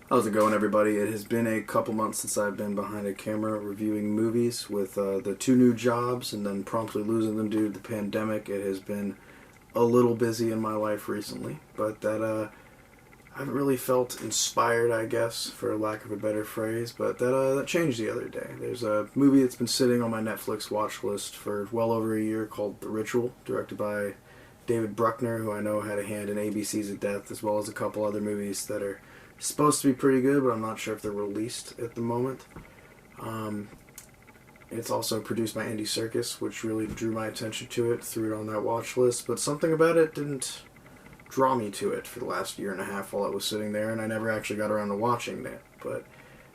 How's it going, everybody? It has been a couple months since I've been behind a camera reviewing movies with the two new jobs and then promptly losing them due to the pandemic. It has been a little busy in my life recently, but I haven't really felt inspired, I guess, for lack of a better phrase, but that changed the other day. There's a movie that's been sitting on my Netflix watch list for well over a year called The Ritual, directed by David Bruckner, who I know had a hand in ABC's of Death, as well as a couple other movies that are supposed to be pretty good, but I'm not sure if they're released at the moment. It's also produced by Andy Serkis, which really drew my attention to it, threw it on that watch list, but something about it didn't draw me to it for the last year and a half while it was sitting there, and I never actually got around to watching it. But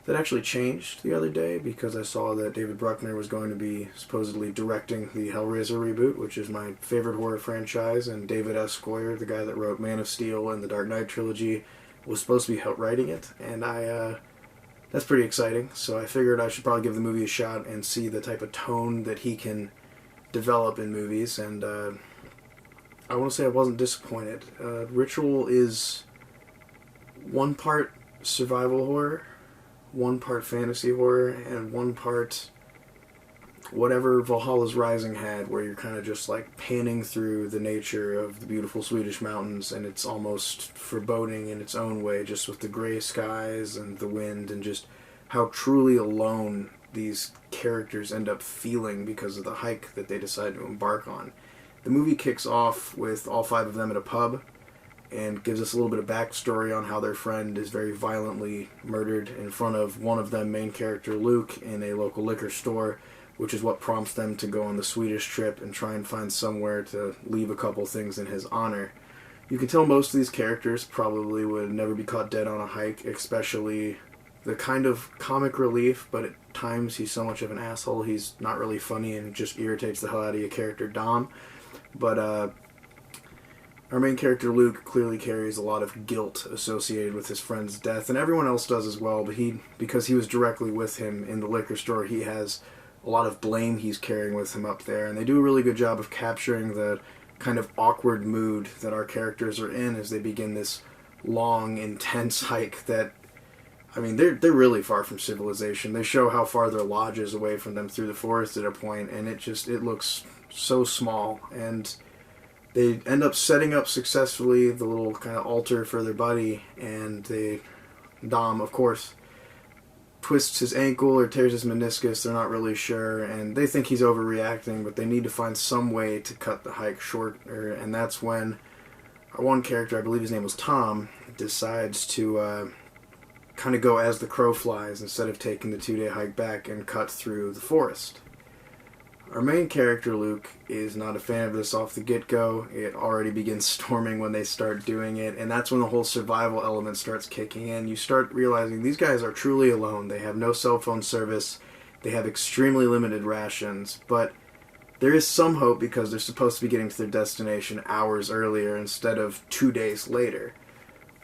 that actually changed the other day because I saw that David Bruckner was going to be supposedly directing the Hellraiser reboot, which is my favorite horror franchise, and David S. Goyer, the guy that wrote Man of Steel and the Dark Knight trilogy, was supposed to be writing it, and that's pretty exciting. So I figured I should probably give the movie a shot and see the type of tone that he can develop in movies, and I want to say I wasn't disappointed. Ritual is one part survival horror, one part fantasy horror, and one part whatever Valhalla's Rising had, where you're kind of just like panning through the nature of the beautiful Swedish mountains, and it's almost foreboding in its own way, just with the gray skies and the wind, and just how truly alone these characters end up feeling because of the hike that they decide to embark on. The movie kicks off with all five of them at a pub and gives us a little bit of backstory on how their friend is very violently murdered in front of one of them, main character Luke, in a local liquor store, which is what prompts them to go on the Swedish trip and try and find somewhere to leave a couple things in his honor. You can tell most of these characters probably would never be caught dead on a hike, especially the kind of comic relief, but at times he's so much of an asshole, he's not really funny and just irritates the hell out of your character, Dom. But our main character, Luke, clearly carries a lot of guilt associated with his friend's death, and everyone else does as well, but because he was directly with him in the liquor store, he has a lot of blame he's carrying with him up there, and they do a really good job of capturing the kind of awkward mood that our characters are in as they begin this long, intense hike that, I mean, they're really far from civilization. They show how far their lodge is away from them through the forest at a point, and it looks so small, and they end up setting up successfully the little kind of altar for their buddy, and Dom, of course, twists his ankle or tears his meniscus, they're not really sure, and they think he's overreacting, but they need to find some way to cut the hike shorter, and that's when our one character, I believe his name was Tom, decides to kind of go as the crow flies instead of taking the 2-day hike back and cut through the forest. Our main character, Luke, is not a fan of this off the get-go. It already begins storming when they start doing it, and that's when the whole survival element starts kicking in. You start realizing these guys are truly alone. They have no cell phone service. They have extremely limited rations, but there is some hope because they're supposed to be getting to their destination hours earlier instead of 2 days later.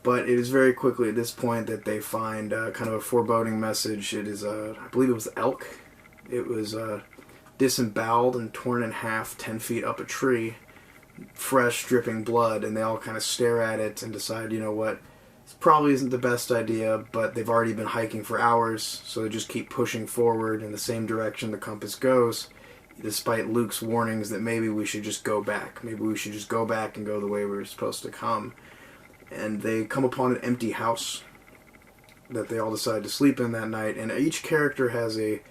But it is very quickly at this point that they find kind of a foreboding message. It is, I believe it was elk. It was disemboweled and torn in half 10 feet up a tree, fresh, dripping blood, and they all kind of stare at it and decide, you know what, this probably isn't the best idea, but they've already been hiking for hours, so they just keep pushing forward in the same direction the compass goes, despite Luke's warnings that maybe we should just go back. Maybe we should just go back and go the way we were supposed to come. And they come upon an empty house that they all decide to sleep in that night, and each character has a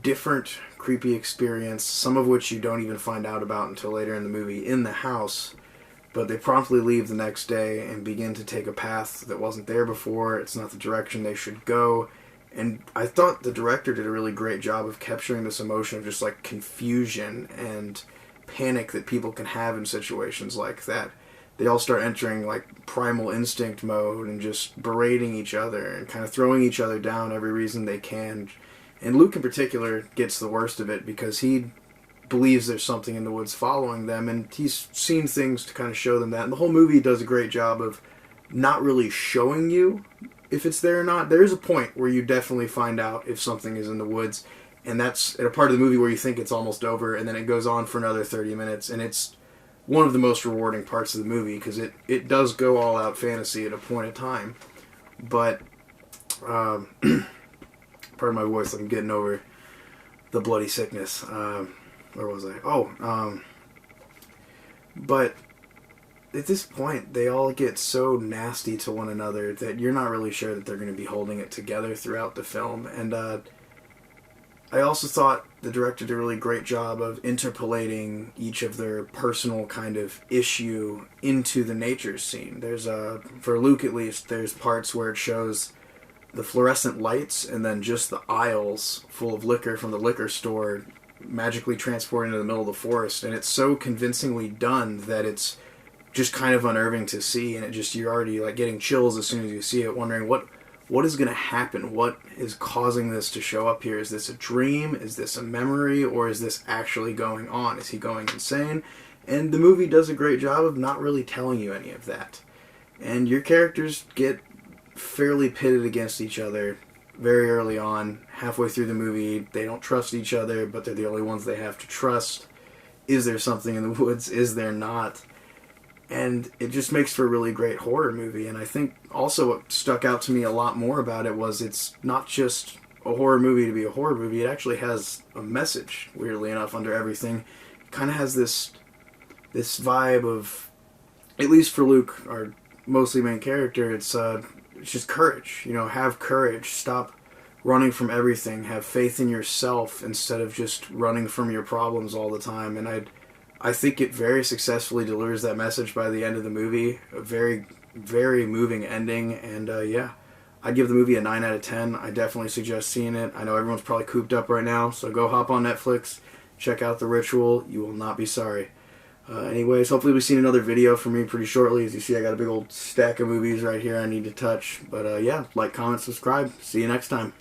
different creepy experience, some of which you don't even find out about until later in the movie in the house, but they promptly leave the next day and begin to take a path that wasn't there before. It's not the direction they should go, and I thought the director did a really great job of capturing this emotion of just like confusion and panic that people can have in situations like that. They all start entering like primal instinct mode and just berating each other and kind of throwing each other down every reason they can. And Luke in particular gets the worst of it because he believes there's something in the woods following them, and he's seen things to kind of show them that. And the whole movie does a great job of not really showing you if it's there or not. There is a point where you definitely find out if something is in the woods, and that's at a part of the movie where you think it's almost over, and then it goes on for another 30 minutes, and it's one of the most rewarding parts of the movie because it does go all out fantasy at a point in time. But Pardon my voice, I'm getting over the bloody sickness. Where was I? But at this point, they all get so nasty to one another that you're not really sure that they're going to be holding it together throughout the film. And I also thought the director did a really great job of interpolating each of their personal kind of issue into the nature scene. There's for Luke at least, there's parts where it shows the fluorescent lights and then just the aisles full of liquor from the liquor store magically transported into the middle of the forest. And it's so convincingly done that it's just kind of unnerving to see, and you're already like getting chills as soon as you see it, wondering what is going to happen? What is causing this to show up here? Is this a dream? Is this a memory? Or is this actually going on? Is he going insane? And the movie does a great job of not really telling you any of that. And your characters get fairly pitted against each other very early on. Halfway through the movie, they don't trust each other, but they're the only ones they have to trust. Is there something in the woods? Is there not? And it just makes for a really great horror movie. And I think also what stuck out to me a lot more about it was it's not just a horror movie to be a horror movie. It actually has a message, weirdly enough, under everything. It kind of has this vibe of, at least for Luke, our mostly main character, it's just courage. You know, have courage. Stop running from everything. Have faith in yourself instead of just running from your problems all the time. And I think it very successfully delivers that message by the end of the movie. A very, very moving ending. And yeah, I'd give the movie a 9 out of 10. I definitely suggest seeing it. I know everyone's probably cooped up right now, so go hop on Netflix, check out The Ritual. You will not be sorry. Anyways, hopefully we've seen another video from me pretty shortly. As you see, I got a big old stack of movies right here I need to touch. But yeah, like, comment, subscribe. See you next time.